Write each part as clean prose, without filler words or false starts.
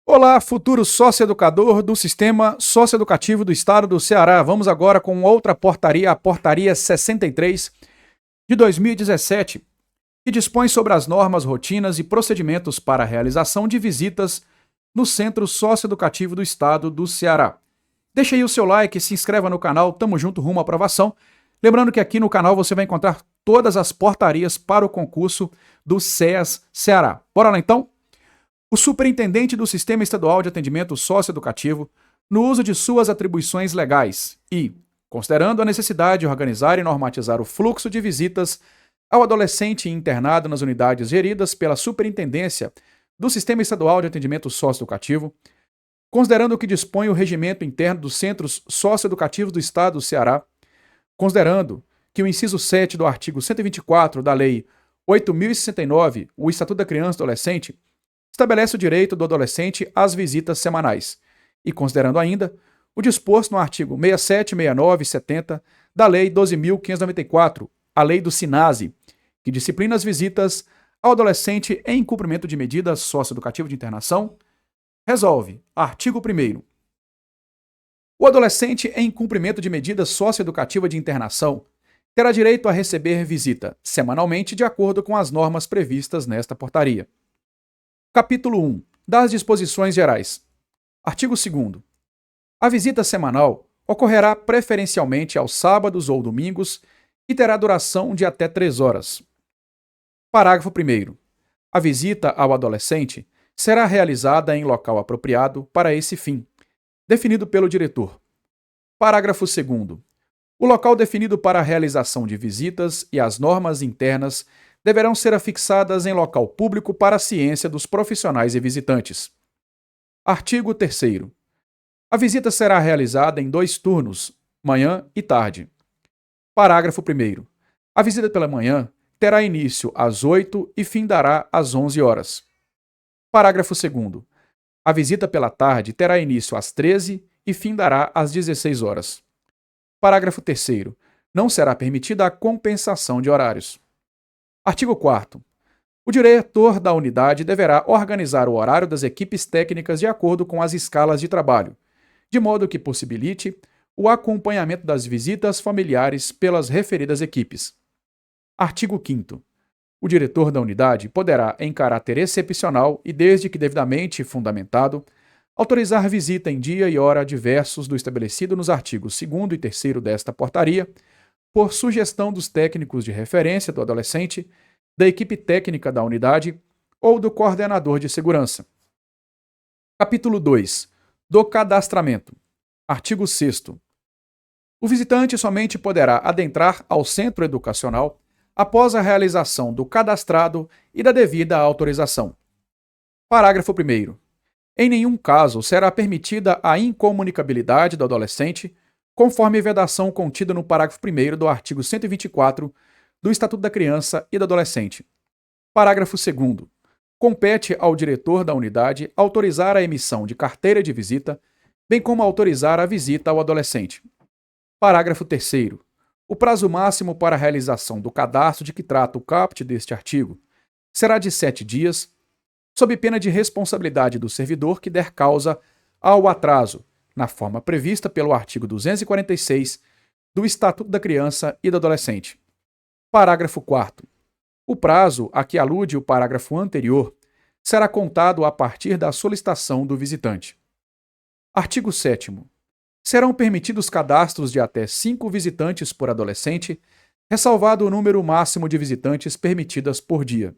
Olá, futuro sócio-educador do Sistema Socioeducativo do Estado do Ceará. Vamos agora com outra portaria, a Portaria 63 de 2017, que dispõe sobre as normas, rotinas e procedimentos para a realização de visitas no Centro Socioeducativo do Estado do Ceará. Deixa aí o seu like, se inscreva no canal, tamo junto rumo à aprovação. Lembrando que aqui no canal você vai encontrar todas as portarias para o concurso do SEAS Ceará. Bora lá então? O superintendente do Sistema Estadual de Atendimento Socioeducativo, no uso de suas atribuições legais e, considerando a necessidade de organizar e normatizar o fluxo de visitas ao adolescente internado nas unidades geridas pela Superintendência do Sistema Estadual de Atendimento Socioeducativo, considerando o que dispõe o regimento interno dos Centros Socioeducativos do Estado do Ceará, considerando que o inciso 7 do artigo 124 da Lei 8.069, o Estatuto da Criança e do Adolescente, estabelece o direito do adolescente às visitas semanais, e considerando ainda o disposto no artigo 67, 69 e 70 da Lei 12.594, a Lei do SINASE, que disciplina as visitas ao adolescente em cumprimento de medidas socioeducativas de internação, resolve, artigo 1º, o adolescente em cumprimento de medida socioeducativa de internação terá direito a receber visita semanalmente de acordo com as normas previstas nesta portaria. Capítulo 1. Das disposições gerais. Artigo 2º. A visita semanal ocorrerá preferencialmente aos sábados ou domingos e terá duração de até 3 horas. Parágrafo 1º. A visita ao adolescente será realizada em local apropriado para esse fim, definido pelo diretor. Parágrafo 2º. O local definido para a realização de visitas e as normas internas deverão ser afixadas em local público para a ciência dos profissionais e visitantes. Artigo 3º. A visita será realizada em 2 turnos, manhã e tarde. Parágrafo 1º. A visita pela manhã terá início às 8 e findará às 11 horas. Parágrafo 2º. A visita pela tarde terá início às 13 e findará às 16 horas. Parágrafo 3º. Não será permitida a compensação de horários. Artigo 4º. O diretor da unidade deverá organizar o horário das equipes técnicas de acordo com as escalas de trabalho, de modo que possibilite o acompanhamento das visitas familiares pelas referidas equipes. Artigo 5º. O diretor da unidade poderá, em caráter excepcional e desde que devidamente fundamentado, autorizar visita em dia e hora diversos do estabelecido nos artigos 2º e 3º desta portaria, por sugestão dos técnicos de referência do adolescente, da equipe técnica da unidade ou do coordenador de segurança. Capítulo 2. Do cadastramento. Artigo 6º. O visitante somente poderá adentrar ao centro educacional após a realização do cadastrado e da devida autorização. Parágrafo 1º. Em nenhum caso será permitida a incomunicabilidade do adolescente, conforme vedação contida no parágrafo 1º do artigo 124 do Estatuto da Criança e do Adolescente. Parágrafo 2º. Compete ao diretor da unidade autorizar a emissão de carteira de visita, bem como autorizar a visita ao adolescente. Parágrafo 3º. O prazo máximo para a realização do cadastro de que trata o caput deste artigo será de 7 dias, sob pena de responsabilidade do servidor que der causa ao atraso, na forma prevista pelo artigo 246 do Estatuto da Criança e do Adolescente. Parágrafo 4º. O prazo a que alude o parágrafo anterior será contado a partir da solicitação do visitante. Artigo 7º. Serão permitidos cadastros de até 5 visitantes por adolescente, ressalvado o número máximo de visitantes permitidas por dia.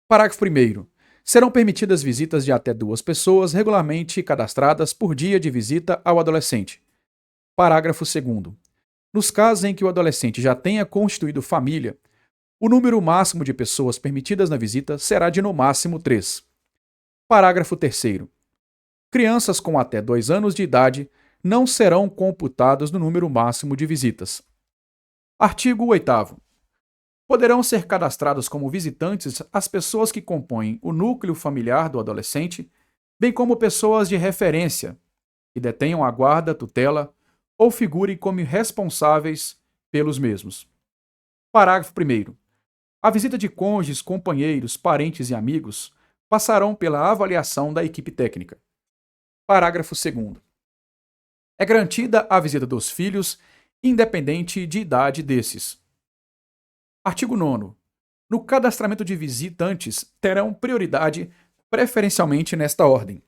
Parágrafo 1º. Serão permitidas visitas de até 2 pessoas regularmente cadastradas por dia de visita ao adolescente. Parágrafo 2º. Nos casos em que o adolescente já tenha constituído família, o número máximo de pessoas permitidas na visita será de no máximo 3. Parágrafo 3º. Crianças com até 2 anos de idade não serão computadas no número máximo de visitas. Artigo 8º. Poderão ser cadastradas como visitantes as pessoas que compõem o núcleo familiar do adolescente, bem como pessoas de referência, que detenham a guarda, tutela ou figurem como responsáveis pelos mesmos. Parágrafo 1º. A visita de cônjuges, companheiros, parentes e amigos passarão pela avaliação da equipe técnica. Parágrafo 2º. É garantida a visita dos filhos, independente de idade desses. Artigo 9º. No cadastramento de visitantes, terão prioridade preferencialmente nesta ordem.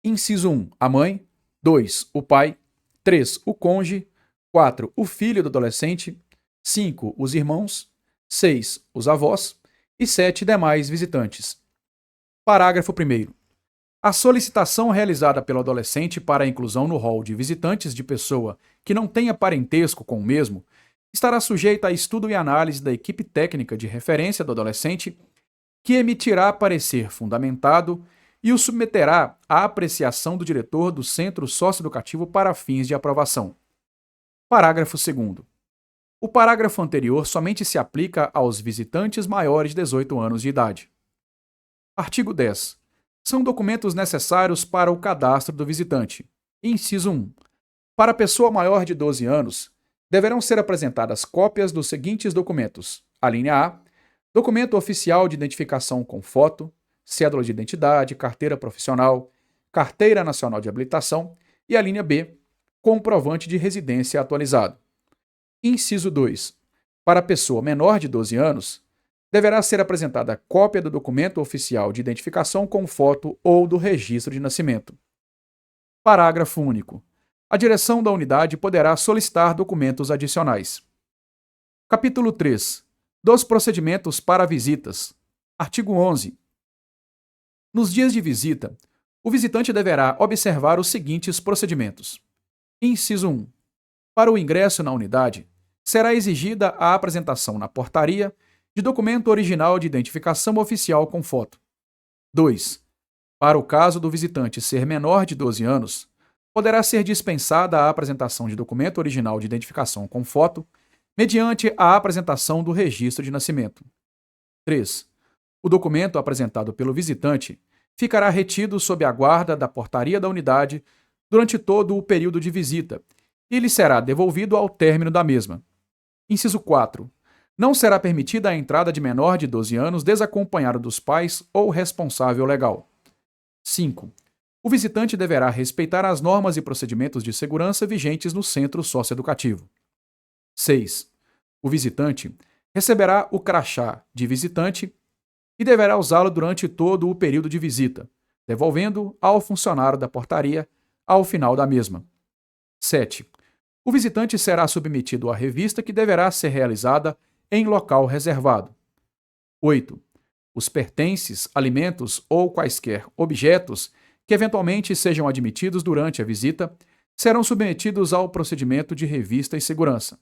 Inciso 1, a mãe. 2, o pai. 3, o cônjuge. 4, o filho do adolescente. 5, os irmãos. 6, os avós. E 7, demais visitantes. Parágrafo 1º. A solicitação realizada pelo adolescente para a inclusão no rol de visitantes de pessoa que não tenha parentesco com o mesmo estará sujeita a estudo e análise da equipe técnica de referência do adolescente, que emitirá parecer fundamentado e o submeterá à apreciação do diretor do centro socioeducativo para fins de aprovação. Parágrafo 2º. O parágrafo anterior somente se aplica aos visitantes maiores de 18 anos de idade. Artigo 10. São documentos necessários para o cadastro do visitante. Inciso 1. Para pessoa maior de 12 anos, deverão ser apresentadas cópias dos seguintes documentos. A linha A. Documento oficial de identificação com foto, cédula de identidade, carteira profissional, carteira nacional de habilitação e a linha B. Comprovante de residência atualizado. Inciso 2. Para pessoa menor de 12 anos, deverá ser apresentada cópia do documento oficial de identificação com foto ou do registro de nascimento. Parágrafo único. A direção da unidade poderá solicitar documentos adicionais. Capítulo 3. Dos procedimentos para visitas. Artigo 11. Nos dias de visita, o visitante deverá observar os seguintes procedimentos. Inciso 1. Para o ingresso na unidade, será exigida a apresentação na portaria de documento original de identificação oficial com foto. 2. Para o caso do visitante ser menor de 12 anos, poderá ser dispensada a apresentação de documento original de identificação com foto, mediante a apresentação do registro de nascimento. 3. O documento apresentado pelo visitante ficará retido sob a guarda da portaria da unidade durante todo o período de visita e lhe será devolvido ao término da mesma. Inciso 4. Não será permitida a entrada de menor de 12 anos desacompanhado dos pais ou responsável legal. 5. O visitante deverá respeitar as normas e procedimentos de segurança vigentes no centro socioeducativo. 6. O visitante receberá o crachá de visitante e deverá usá-lo durante todo o período de visita, devolvendo ao funcionário da portaria ao final da mesma. 7. O visitante será submetido à revista que deverá ser realizada em local reservado. 8. Os pertences, alimentos ou quaisquer objetos que eventualmente sejam admitidos durante a visita serão submetidos ao procedimento de revista e segurança.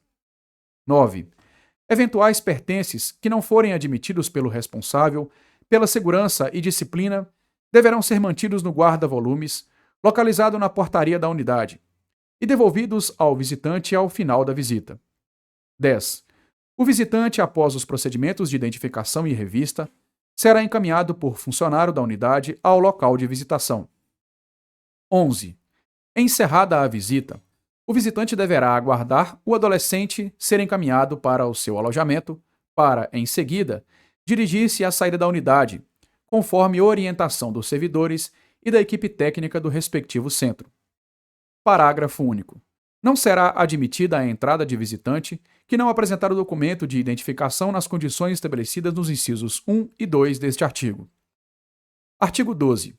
9. Eventuais pertences que não forem admitidos pelo responsável pela segurança e disciplina deverão ser mantidos no guarda-volumes, localizado na portaria da unidade, e devolvidos ao visitante ao final da visita. 10. O visitante, após os procedimentos de identificação e revista, será encaminhado por funcionário da unidade ao local de visitação. 11. Encerrada a visita, o visitante deverá aguardar o adolescente ser encaminhado para o seu alojamento para, em seguida, dirigir-se à saída da unidade, conforme orientação dos servidores e da equipe técnica do respectivo centro. Parágrafo único. Não será admitida a entrada de visitante que não apresentar o documento de identificação nas condições estabelecidas nos incisos 1 e 2 deste artigo. Artigo 12.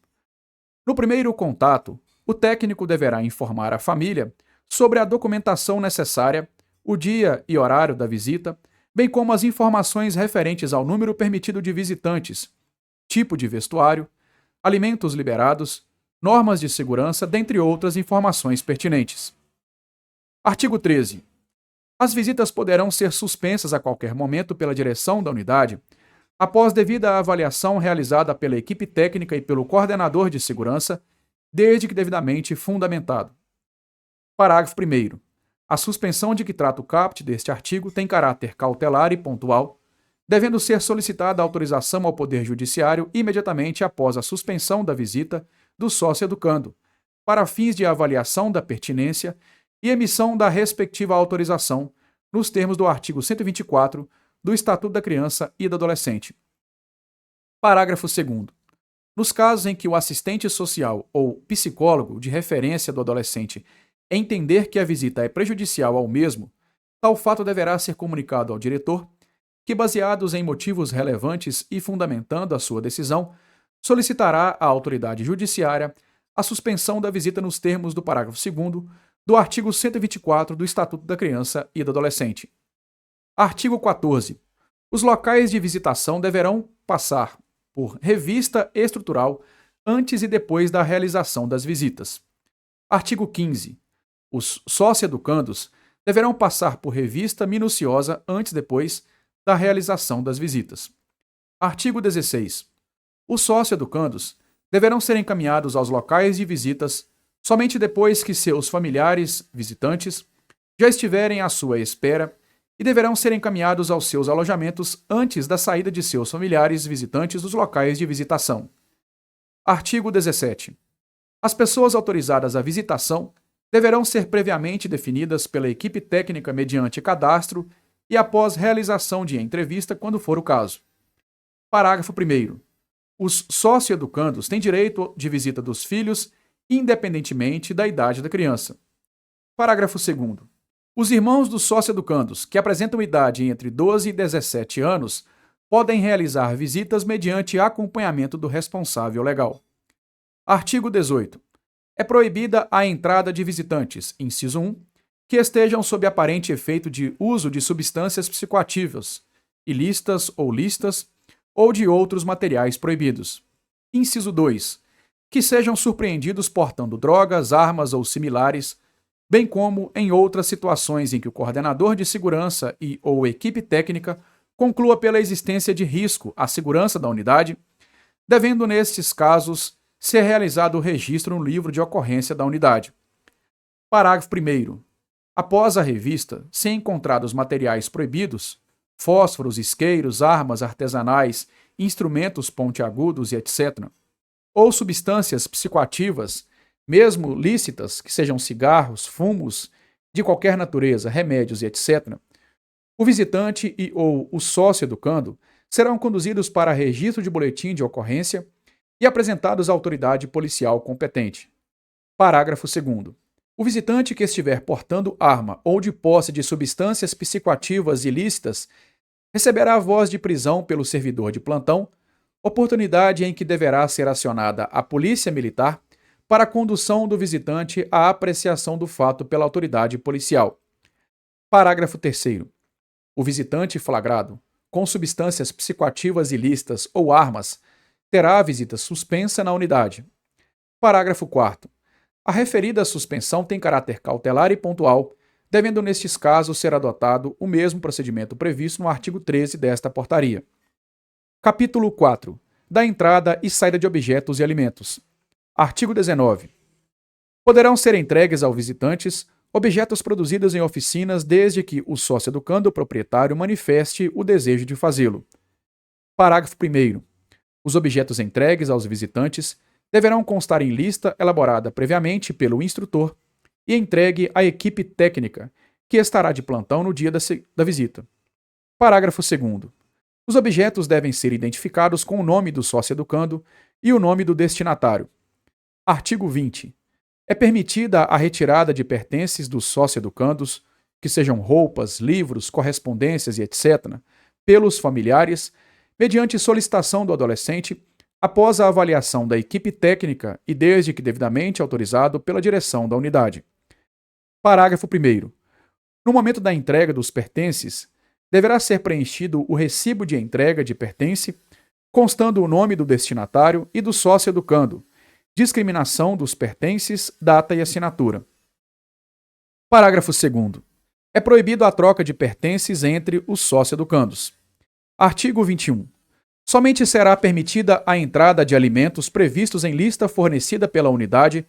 No primeiro contato, o técnico deverá informar a família sobre a documentação necessária, o dia e horário da visita, bem como as informações referentes ao número permitido de visitantes, tipo de vestuário, alimentos liberados, normas de segurança, dentre outras informações pertinentes. Artigo 13. As visitas poderão ser suspensas a qualquer momento pela direção da unidade, após devida avaliação realizada pela equipe técnica e pelo coordenador de segurança, desde que devidamente fundamentado. Parágrafo 1º. A suspensão de que trata o caput deste artigo tem caráter cautelar e pontual, devendo ser solicitada autorização ao Poder Judiciário imediatamente após a suspensão da visita do sócio-educando, para fins de avaliação da pertinência e emissão da respectiva autorização, nos termos do artigo 124 do Estatuto da Criança e do Adolescente. Parágrafo 2º. Nos casos em que o assistente social ou psicólogo de referência do adolescente entender que a visita é prejudicial ao mesmo, tal fato deverá ser comunicado ao diretor, que, baseados em motivos relevantes e fundamentando a sua decisão, solicitará à autoridade judiciária a suspensão da visita nos termos do parágrafo 2º do artigo 124 do Estatuto da Criança e do Adolescente. Artigo 14. Os locais de visitação deverão passar por revista estrutural antes e depois da realização das visitas. Artigo 15. Os sócio-educandos deverão passar por revista minuciosa antes e depois da realização das visitas. Artigo 16. Os sócio-educandos deverão ser encaminhados aos locais de visitas somente depois que seus familiares visitantes já estiverem à sua espera e deverão ser encaminhados aos seus alojamentos antes da saída de seus familiares visitantes dos locais de visitação. Artigo 17. As pessoas autorizadas à visitação deverão ser previamente definidas pela equipe técnica mediante cadastro e após realização de entrevista, quando for o caso. Parágrafo 1º. Os sócio-educandos têm direito de visita dos filhos, independentemente da idade da criança. Parágrafo 2º. Os irmãos dos sócio-educandos, que apresentam idade entre 12 e 17 anos, podem realizar visitas mediante acompanhamento do responsável legal. Artigo 18. É proibida a entrada de visitantes, inciso 1, que estejam sob aparente efeito de uso de substâncias psicoativas, ilícitas ou lícitas, ou de outros materiais proibidos. Inciso 2. Que sejam surpreendidos portando drogas, armas ou similares, bem como em outras situações em que o coordenador de segurança e ou equipe técnica conclua pela existência de risco à segurança da unidade, devendo nestes casos ser realizado o registro no livro de ocorrência da unidade. Parágrafo 1º. Após a revista, se encontrados materiais proibidos, fósforos, isqueiros, armas artesanais, instrumentos pontiagudos e etc., ou substâncias psicoativas, mesmo lícitas, que sejam cigarros, fumos, de qualquer natureza, remédios e etc., o visitante e ou o sócio-educando serão conduzidos para registro de boletim de ocorrência e apresentados à autoridade policial competente. Parágrafo 2º. O visitante que estiver portando arma ou de posse de substâncias psicoativas ilícitas receberá voz de prisão pelo servidor de plantão, oportunidade em que deverá ser acionada a Polícia Militar para a condução do visitante à apreciação do fato pela autoridade policial. Parágrafo 3º. O visitante flagrado com substâncias psicoativas ilícitas ou armas terá a visita suspensa na unidade. Parágrafo 4º. A referida suspensão tem caráter cautelar e pontual, devendo nestes casos ser adotado o mesmo procedimento previsto no artigo 13 desta portaria. Capítulo 4. Da entrada e saída de objetos e alimentos. Artigo 19. Poderão ser entregues aos visitantes objetos produzidos em oficinas desde que o sócio-educando proprietário manifeste o desejo de fazê-lo. Parágrafo 1º. Os objetos entregues aos visitantes deverão constar em lista elaborada previamente pelo instrutor e entregue à equipe técnica, que estará de plantão no dia da visita. Parágrafo 2º. Os objetos devem ser identificados com o nome do sócio-educando e o nome do destinatário. Artigo 20. É permitida a retirada de pertences dos sócio-educandos, que sejam roupas, livros, correspondências e etc., pelos familiares, mediante solicitação do adolescente, após a avaliação da equipe técnica e desde que devidamente autorizado pela direção da unidade. Parágrafo 1º. No momento da entrega dos pertences, deverá ser preenchido o recibo de entrega de pertence, constando o nome do destinatário e do sócio-educando, discriminação dos pertences, data e assinatura. Parágrafo 2º. É proibido a troca de pertences entre os sócio-educandos. Artigo 21. Somente será permitida a entrada de alimentos previstos em lista fornecida pela unidade,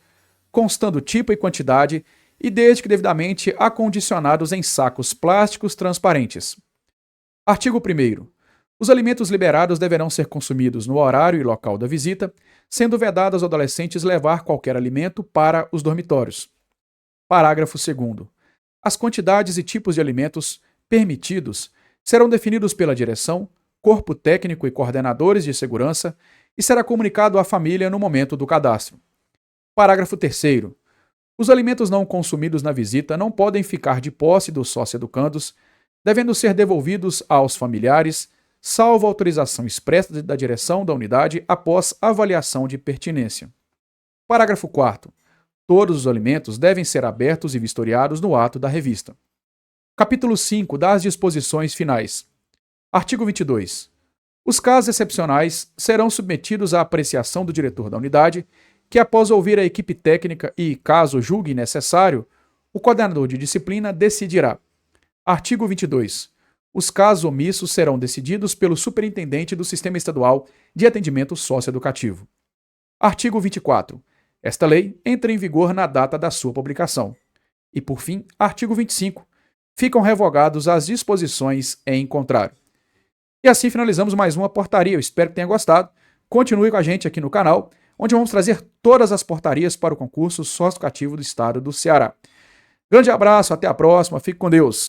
constando tipo e quantidade, e desde que devidamente acondicionados em sacos plásticos transparentes. Artigo 1º. Os alimentos liberados deverão ser consumidos no horário e local da visita, sendo vedado aos adolescentes levar qualquer alimento para os dormitórios. Parágrafo 2º. As quantidades e tipos de alimentos permitidos serão definidos pela direção, corpo técnico e coordenadores de segurança e será comunicado à família no momento do cadastro. Parágrafo 3º. Os alimentos não consumidos na visita não podem ficar de posse dos sócio-educandos, devendo ser devolvidos aos familiares, salvo autorização expressa da direção da unidade após avaliação de pertinência. Parágrafo 4º. Todos os alimentos devem ser abertos e vistoriados no ato da revista. Capítulo 5 das disposições finais. Artigo 22. Os casos excepcionais serão submetidos à apreciação do diretor da unidade, que após ouvir a equipe técnica e, caso julgue necessário, o coordenador de disciplina decidirá. Artigo 22. Os casos omissos serão decididos pelo superintendente do Sistema Estadual de Atendimento Socioeducativo. Artigo 24. Esta lei entra em vigor na data da sua publicação. E, por fim, artigo 25. Ficam revogados as disposições em contrário. E assim finalizamos mais uma portaria. Eu espero que tenha gostado. Continue com a gente aqui no canal, onde vamos trazer todas as portarias para o concurso socioeducativo do Estado do Ceará. Grande abraço, até a próxima, fique com Deus.